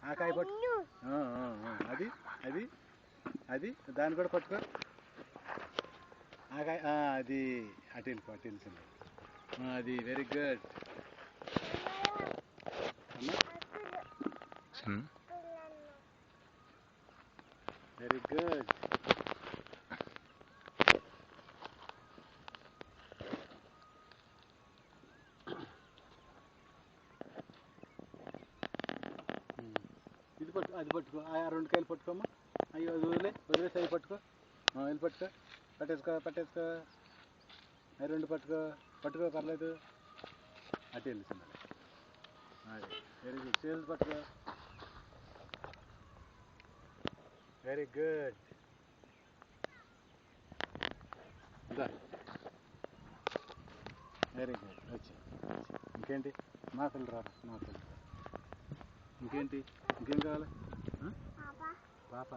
ఆ కాయ పట్టు. అది అది అది దాన్ని కూడా పట్టుకో. ఆ కాయ అది అటు వెళ్ళిపో, అటు వెళ్ళింది. అది వెరీ గుడ్. Very good. ఇది పట్టు, అది పట్టుకో. ఆ 2 కాయలు పట్టుకోమ్మా. అయ్యో అది వదిలేసి అవి పట్టుకో. వెళ్ళి పట్టుకో, పట్టేసుకో. అవి 2 పట్టుకో పర్లేదు. అటు వెళ్ళింది. అది వెరీ గుడ్. చేతులు పట్టుకో. Very good. Very good. వచ్చి ఇంకేంటి? మా పిల్లలు రారా, మా పిల్లలు. ఇంకేంటి? ఇంకేం కావాలి? పాప